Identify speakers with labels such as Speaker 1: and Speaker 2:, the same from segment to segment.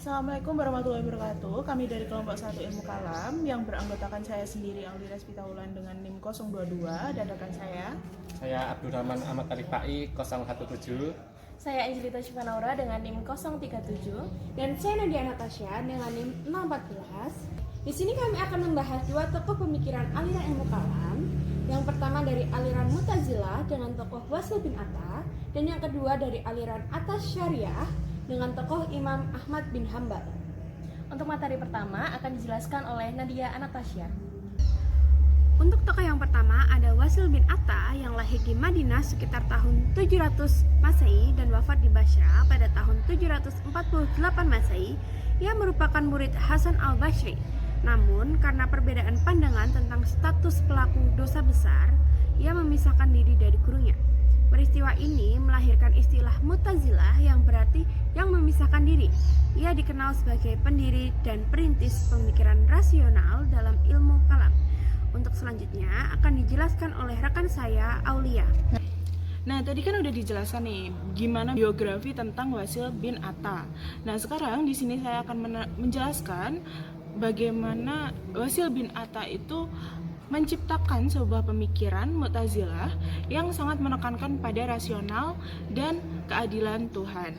Speaker 1: Assalamualaikum warahmatullahi wabarakatuh. Kami dari kelompok 1 Ilmu Kalam yang beranggotakan saya sendiri Aulia Spitaulan dengan NIM 022 dan rekan
Speaker 2: Saya Abdurrahman Ahmad Arifai 017.
Speaker 3: Saya Angelita Shivanaura dengan NIM 037
Speaker 4: dan saya Nadia Natasha dengan NIM 014. Di sini kami akan membahas dua tokoh pemikiran aliran ilmu kalam. Yang pertama dari aliran Mu'tazilah dengan tokoh Wasil bin Atta, dan yang kedua dari aliran Atas Syariah dengan tokoh Imam Ahmad bin Hambal.
Speaker 3: Untuk materi pertama akan dijelaskan oleh Nadia Anastasia.
Speaker 4: Untuk tokoh yang pertama ada Wasil bin Atta yang lahir di Madinah sekitar tahun 700 Masehi dan wafat di Basra pada tahun 748 Masehi. Ia merupakan murid Hasan al-Basri. Namun karena perbedaan pandangan tentang status pelaku dosa besar, ia memisahkan diri dari gurunya. Peristiwa ini melahirkan istilah Mu'tazilah yang berarti yang memisahkan diri. Ia dikenal sebagai pendiri dan perintis pemikiran rasional dalam ilmu kalam. Untuk selanjutnya akan dijelaskan oleh rekan saya, Aulia.
Speaker 1: Nah, tadi kan udah dijelaskan nih gimana biografi tentang Wasil bin Atta. Nah, sekarang di sini saya akan menjelaskan bagaimana Wasil bin Atta itu menciptakan sebuah pemikiran Mu'tazilah yang sangat menekankan pada rasional dan keadilan Tuhan.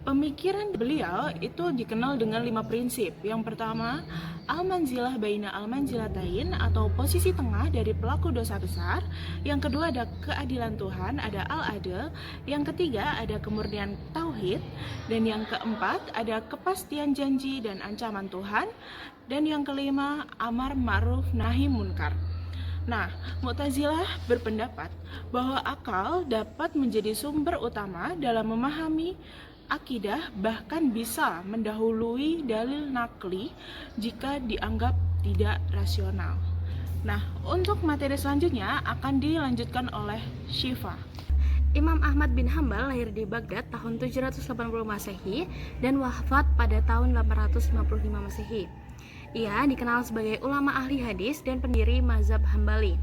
Speaker 1: Pemikiran beliau itu dikenal dengan 5 prinsip. Yang pertama, al-manzilah baina al-manzilatain atau posisi tengah dari pelaku dosa besar. Yang kedua ada keadilan Tuhan, ada al-adl. Yang ketiga ada kemurnian tauhid. Dan yang keempat ada kepastian janji dan ancaman Tuhan. Dan yang kelima amar ma'ruf nahi munkar. Nah, Mu'tazilah berpendapat bahwa akal dapat menjadi sumber utama dalam memahami akidah, bahkan bisa mendahului dalil nakli jika dianggap tidak rasional. Nah, untuk materi selanjutnya akan dilanjutkan oleh Syifa.
Speaker 4: Imam Ahmad bin Hambal lahir di Baghdad tahun 780 Masehi dan wafat pada tahun 855 Masehi. Ia dikenal sebagai ulama ahli hadis dan pendiri mazhab Hambali.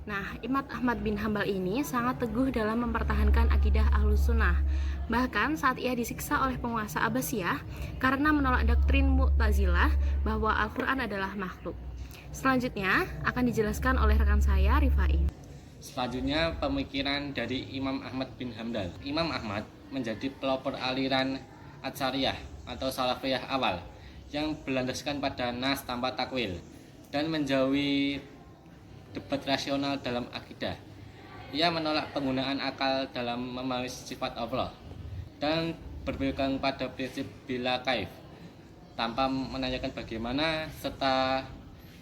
Speaker 4: Nah, Imam Ahmad bin Hambal ini sangat teguh dalam mempertahankan akidah Ahlus Sunnah. Bahkan saat ia disiksa oleh penguasa Abbasiyah karena menolak doktrin Mu'tazilah bahwa Al-Quran adalah makhluk. Selanjutnya akan dijelaskan oleh rekan saya, Rifai.
Speaker 2: Selanjutnya pemikiran dari Imam Ahmad bin Hambal. Imam Ahmad menjadi pelopor aliran Asy'ariyah atau Salafiyah awal yang berlandaskan pada nas tanpa takwil dan menjauhi debat rasional dalam akidah. Ia menolak penggunaan akal dalam memahami sifat Allah dan berpegang pada prinsip bila kaif tanpa menanyakan bagaimana, serta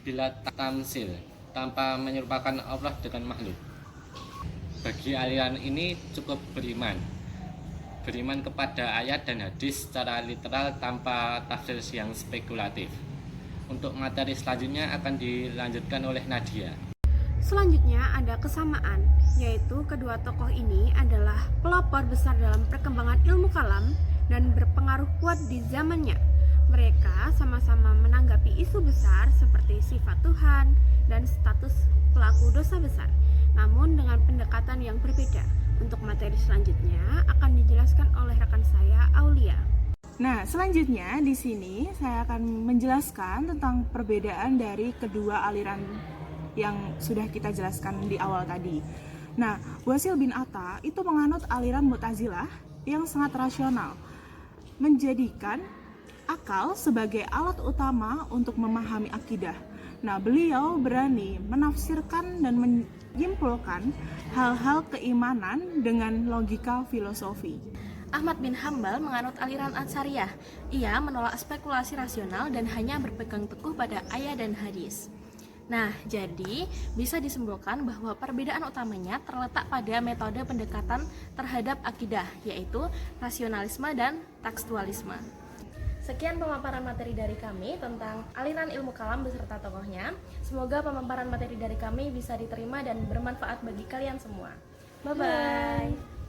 Speaker 2: bila tamsil tanpa menyerupakan Allah dengan makhluk. Bagi aliran ini cukup beriman kepada ayat dan hadis secara literal tanpa tafsir yang spekulatif. Untuk materi selanjutnya akan dilanjutkan oleh Nadia.
Speaker 4: Selanjutnya ada kesamaan, yaitu kedua tokoh ini adalah pelopor besar dalam perkembangan ilmu kalam dan berpengaruh kuat di zamannya. Mereka sama-sama menanggapi isu besar seperti sifat Tuhan dan status pelaku dosa besar, namun dengan pendekatan yang berbeda. Untuk materi selanjutnya akan dijelaskan oleh rekan saya, Aulia.
Speaker 1: Nah, selanjutnya di sini saya akan menjelaskan tentang perbedaan dari kedua aliran yang sudah kita jelaskan di awal tadi. Nah, Wasil bin Atta itu menganut aliran Mu'tazilah yang sangat rasional, menjadikan akal sebagai alat utama untuk memahami akidah. Nah, beliau berani menafsirkan dan menyimpulkan hal-hal keimanan dengan logika filosofi.
Speaker 3: Ahmad bin Hambal menganut aliran Asy'ariyah. Ia menolak spekulasi rasional dan hanya berpegang teguh pada ayat dan hadis. Nah, jadi bisa disimpulkan bahwa perbedaan utamanya terletak pada metode pendekatan terhadap akidah, yaitu rasionalisme dan tekstualisme. Sekian pemaparan materi dari kami tentang aliran ilmu kalam beserta tokohnya. Semoga pemaparan materi dari kami bisa diterima dan bermanfaat bagi kalian semua. Bye-bye.